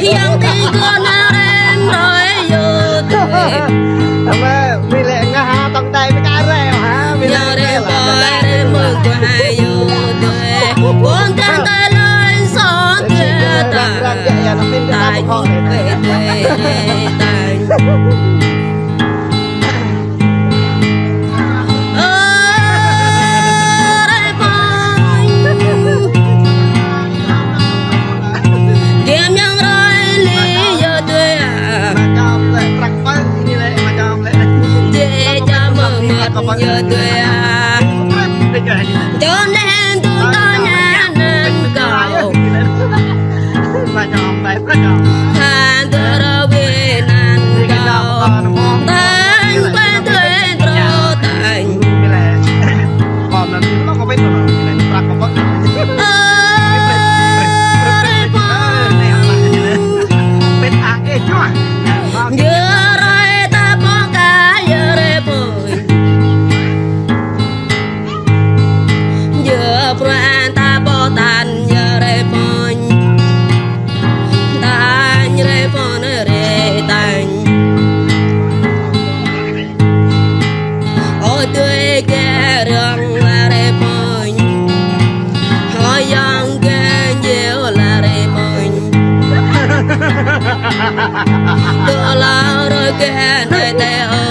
yang tiga narem rồi yo mà vì lẽ ngã tông tay với cá rêu hả vì nhờ để bơi để mưa qua yo bốn chân tay lên gió kia tại về tại nhớ tuổi à cho nên tôi to nhà nên cầu than tôi đâu biết nan cầu than quen tuổi trâu thành nhớ rồi ta bỏ cả nhớ rồi bồi nhớ pran ta bỏ tan nhớ rồi bồi ta nhớ rồi bồi rồi tan ôi tôi kể rằng là rồi bồi hỏi yang kể nhiều là rồi bồi tôi là rồi kể nơi teo